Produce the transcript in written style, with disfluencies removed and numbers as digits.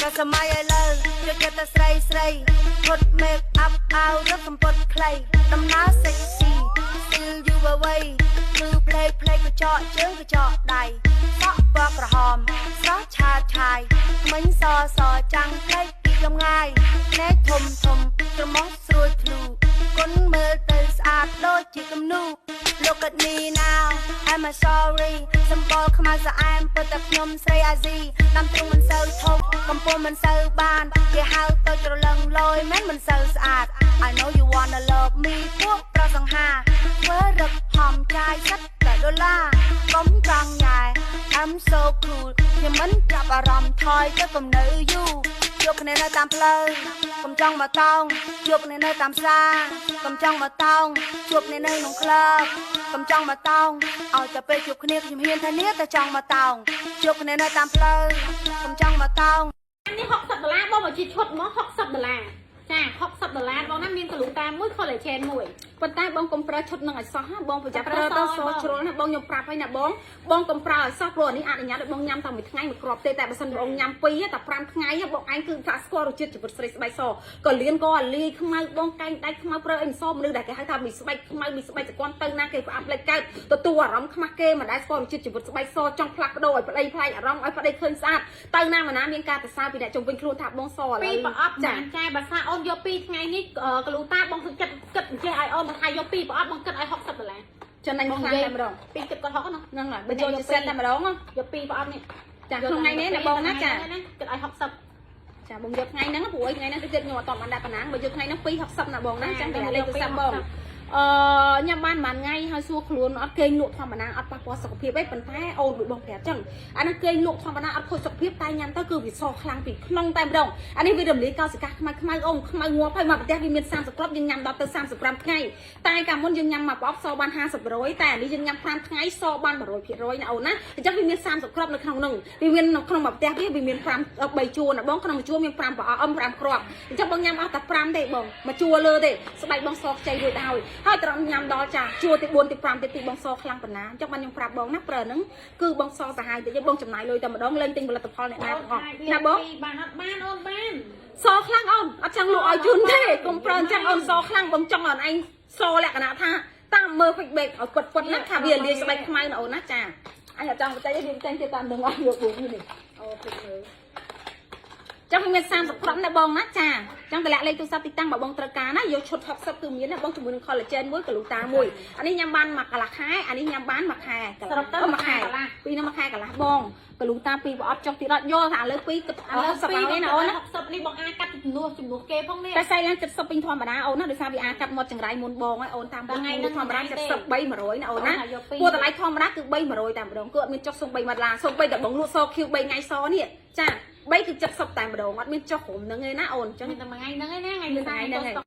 ប្រសម័យឲ្យលើយកចិត្តតែស្រីស្រីផុត make up អាវរត់សំពត់ខ្លីដំណើរ sexy still you away គឺផ្លេកកញ្ចក់ជើងកញ្ចក់ដៃសក់ពណ៌ក្រហមស្រស់ឆាតឆាយមិញសសចាំងផ្លេកពីលំងាយភ្នែកធំធំច្រមុះស្រួយភ្លូគុនមើលទៅស្អាតដូចជាគំនូ Look at me now I'm sorry សម្បល់ខ្មៅស្អែមពិតតែខ្ញុំស្រីអាស៊ីដាំទ្រូងមិនសូវធំកំពុងមិនសូវបានគេហៅទៅច្រឡឹងលយមិនសូវស្អាត I know you wanna love me ពួកប្រុសសង្ហាធ្វើរឹកហំចាយសិតតែដុល្លារកុំចង់ញ៉ែ I'm so cool ខ្ញុំមិនចាប់អារម្មណ៍ថយទៅកុំនៅយូរជួបគ្នានៅតាមផ្លូវកុំចង់មកតោងជួបគ្នានៅតាមផ្សារកុំចង់មកតោងជួបគ្នានៅក្នុងក្លឹបកុំចង់មកតោងឲ្យតែពេលជួបគ្នាខ្ញុំហ៊ានធានាតែចង់មកតោងជួបគ្នានៅតាមផ្លូវកុំចង់មកតោងនេះ$60បងមកជាឈុតមក$60ចា$60បងណាមានកលូតាមួយ collagen មួយប៉ុន្តែបងកុំប្រើឈុតនឹងឲ្យសោះណាបងប្រយ័ត្នប្រើទៅសជ្រុលណាបងខ្ញុំប្រាប់ឲ្យណាបងកុំប្រើឲ្យសោះព្រោះនេះអនុញ្ញាតឲ្យបងញ៉ាំតែមួយថ្ងៃមួយគ្រាប់ទេតែបើសិនបងញ៉ាំ2តែ5ថ្ងៃបងឯងគឺថាស្គាល់រសជាតិជីវិតស្រីស្បែកសក៏លៀនក៏អាលីខ្មៅបងកែងដៃខ្មៅប្រើអីមិនសមនុស្សដែលគេហៅថាមីស្បែកខ្មៅមីស្បែកសកន់ទៅណាគេផ្អាប់លេចកើតទទួលអារម្មណ៍ខ្មាស់គេមិនដែលស្គាល់រសជាតិជីវិតស្បែកសចង់ផ្លាស់ប្ដូរឲ្យប្តីផ្លែកអារម្មណ៍ឲ្យប្តីឃើញស្អាតទៅណាមកណាមានការសរសើរពីអ្នកជុំវិញខ្លួនថាបងសឥឡូវពីប្រអប់ចាចាបើថាអូនយក2ថ្ងៃនេះកលូតាបងគិតអញ្ចេះឲ្យអូនថាយក2ប្រអប់បងគិតឲ្យ$60ចំណេញខ្លាំងតែម្ដង2គិតគាត់60ហ្នឹងហើយបើចូលជាសេតតែម្ដងយក2ប្រអប់នេះចាក្នុងថ្ងៃនេះណាបងណាចាគិតឲ្យ60ចាបងយកថ្ងៃហ្នឹងព្រោះថ្ងៃហ្នឹងគឺគិតខ្ញុំអត់តបានដាក់ប៉ុណ្ណាបើយកថ្ងៃហ្នឹង260ណាបងណាចាំតែលេខទូរស័ព្ទបងញ៉ាំបានមួយថ្ងៃហើយសួរខ្លួនអត់គេងលក់ធម្មតាអត់ប៉ះពាល់សុខភាពអីប៉ុន្តែអូនដូចបងប្រាប់ចឹងអាហ្នឹងគេងលក់ធម្មតាអត់ខូចសុខភាពតែញ៉ាំទៅគឺវាសខ្លាំងពីក្នុងតែម្ដងអានេះវារំលាយកោសិកាខ្មៅអូនខ្មៅងាប់ហើយមកប្រទេសវាមាន30គ្រាប់យើងញ៉ាំដល់ទៅ35ថ្ងៃតែកាលមុនយើងញ៉ាំមួយប្រអប់សបាន50%តែអានេះយើងញ៉ាំ5ថ្ងៃសបាន100%ណាអូនណាអញ្ចឹងវាមាន30គ្រាប់នៅក្នុងនោះវាមានក្នុងមួយប្រទេសវាមាន3ជួរណាបងក្នុងមួយជួរមាន5ប្រអប់5គ្រាប់អញ្ចឹងបងញ៉ាំអស់តែ5ទេបងមួយជួរលើទេស្បែកបងសខ្ចីរួចហើយហើយត្រង់ញ៉ាំដល់ចាជួរទី4ទី5ទី2បងសខ្លាំងប៉ុណ្ណាអញ្ចឹងបានខ្ញុំប្រាប់បងណាប្រើហ្នឹងគឺបងសសាហាយតិចបងចំណាយលុយតែម្ដងលេងទិញផលិតផលអ្នកណាទាំងអស់ណាបងបានអត់បានអូនបានសខ្លាំងអូនអត់ចង់លក់ឲ្យជូនទេកុំប្រើអញ្ចឹងអូនសខ្លាំងបងចង់ឲ្យឯងសលក្ខណៈថាតាមមើល feedback ឲ្យពិតណាថាវាលាយស្បែកខ្មៅណាអូនណាចាអញអត់ចង់បន្តិចទេយើងតែងទៅតាមនឹងឲ្យយកពួកនេះអូពេកមើលចាំមាន30គ្រាប់ណាបងណាចាចាំតម្លាក់លេខទូរស័ព្ទទីតាំងបើបងត្រូវការណាយកឈុត60គឺមានណាបងជាមួយនឹង collagen មួយកលូតាមួយអានេះញ៉ាំបានមួយកន្លះខែអានេះញ៉ាំបានមួយខែសរុបទៅមួយខែពីរមួយខែកន្លះបងកលូតា2ប្រអប់ចុះទី10យកថាលើ2គិតឥឡូវ60នេះណាអូនណា60នេះបងអាចកាត់ជំនួសគេផងនេះតែស្អីឡើង70ពេញធម្មតាអូនណាដោយសារវាអាចកាត់មាត់ចង្រៃមុនបងហើយអូនតាមថ្ងៃនេះធម្មតា73 100ណាអូនណាពួកតម្លៃធម្មតាគឺ300តែម្ដងគឺអត់មានចុះសូម្បី1ដុល្លារសូម្បីតែបងលក់ស Q 3ថ្ងៃសនេះចា3គឺ70តែម្ដងអត់មានចុះក្រុមហ្នឹងឯណាអូនអញ្ចឹងតែមួយថ្ងៃហ្នឹងឯណាថ្ងៃហ្នឹង